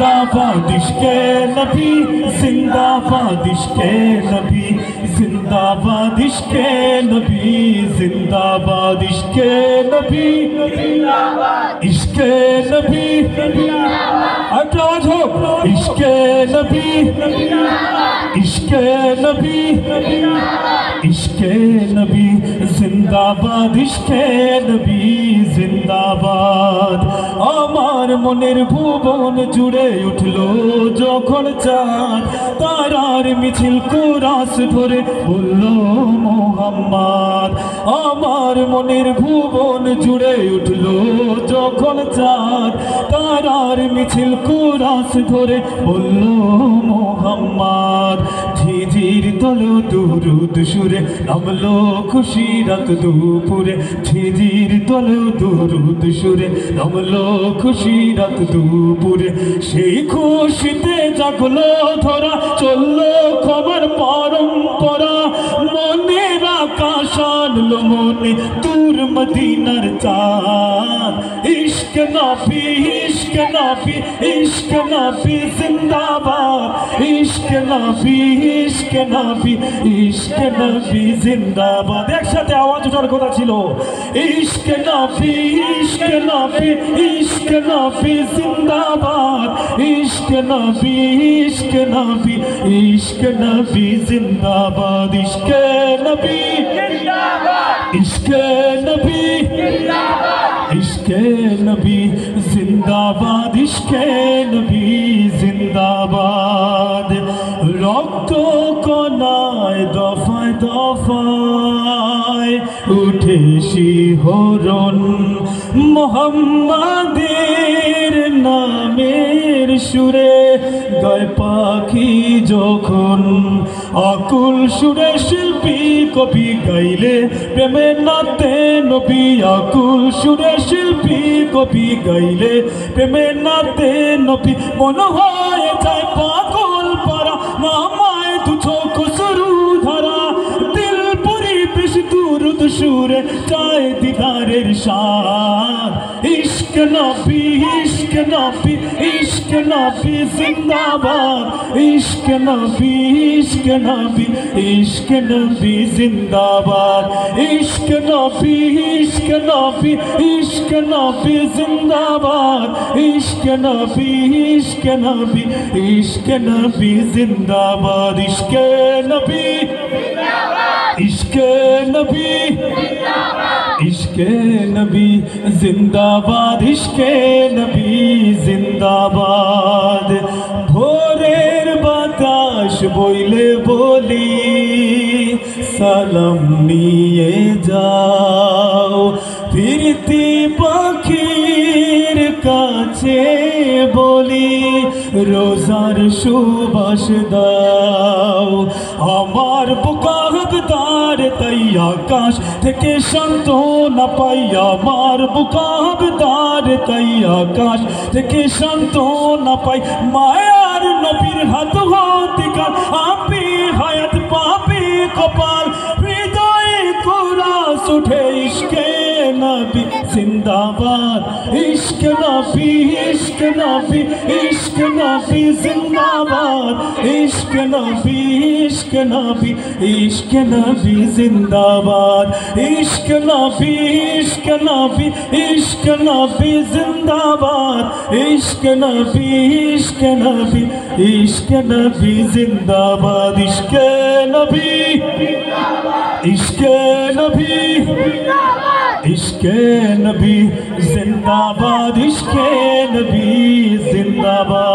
जिंदाबाद इश्क़े नबी, जिंदाबाद इश्क़े नबी, जिंदाबाद इश्क़े नबी, जिंदाबाद इश्क़े नबी, इश्क़े नबी, आवाज़ हो, इश्क़े नबी, इश्क़े नबी, इश्क़े नबी, जिंदाबाद इश्क़े नबी, जिंदाबाद। আমার মনের ভুবন জুড়ে উঠলো যখন চাঁদ, তারার মিছিল কোরাস ধরে বলল মোহাম্মদ। আমার মনের ভুবন জুড়ে উঠলো যখন চাঁদ, তারার মিছিল কোরাস ধরে বলল মোহাম্মদ। ঝিঝির তলেও দুরুদ সুরে নামলো খুশি রাত দুপুরে, ঝিঝির তলেও দুরুদ সুরে নামলো খুশি রাত দুপুরে। সেই খুশিতে জাগলো ধরা, চললো খবর পরম্পরা, মনের আকাশ আনলো মনে দূর মদিনার চাঁদ। ইশক নবী, ইশক নবী, ইশক নবী জিন্দাবাদ, ইশক নবী, ইশক নবী, ইশক নবী জিন্দাবাদ। একসাথে আওয়াজ ওঠার কথা ছিল, ইশক নবী, ইশক নবী, ইশক নবী জিন্দাবাদ, ইশক নবী, ইশক নবী, ইশক নবী জিন্দাবাদ, ইশকে নবী জিন্দাবাদ, ইশকে নবী জিন্দাবাদ, ইশকে নবী জিন্দাবাদ, ইশকে নবী জিন্দাবাদ। রক্ত কণায় দফায় দফায় উঠে শিহরণ, মুহাম্মাদের নামের সুরে গায় পাখি যখন, আকুল সুরে শিল্পী কবি গাইলে প্রেমের নাতে নবী, আকুল সুরে শিল্পী কবি গাইলে প্রেমের নাতে নবী। মনে হয় যায় পাগল পারা, নামায় দু চোখ সরু ধারা, দিল পরিবেশ দুরুদ সুরে চায় দিদারের শান। ইশক নবী, ইশক নবী, ইশক নবী জিন্দাবাদ, ইশক নবী, ইশক নবী, ইশক নবী জিন্দাবাদ, ইশক নবী, ইশক নবী, ইশক নবী জিন্দাবাদ, ইশক নবী, ইশক নবী, ইশক নবী জিন্দাবাদ, ইশকে নবী জিন্দাবাদ, ইশকে নবী জিন্দাবাদ, ইশকে নবী জিন্দাবাদ, ইশকে নবী জিন্দাবাদ। ভোরের বাতাস বইলে বলি সালাম নিয়ে যাও, ফিরতি পাখির কাছে বলি রোজার সুবাস দাও। আমার বুকা হকদার তাই আকাশ থেকে সান্ত্বনা পাই, আমার বুকা হকদার তাই আকাশ থেকে সান্ত্বনা পাই। মায়ার নবীর হাত হতে কাল আপি হায়াত পাপি কপাল, হৃদয়ে কোরাস উঠে ইশকে নবী জিন্দাবাদ, ইশক নবী, ইশক নবী, ইশক নবী জিন্দাবাদ, ইশক নবী, ইশক নবী, ইশক নবী জিন্দাবাদ, ইশক নবী, ইশক নবী, ইশক নবী জিন্দাবাদ, ইশক নবী, ইশক নবী, ইশক নবী জিন্দাবাদ, ইশকে নবী জিন্দাবাদ, ইশকে নবী জিন্দাবাদ, ইশকে নবী জিন্দাবাদ, ইশকে নবী জিন্দাবাদ।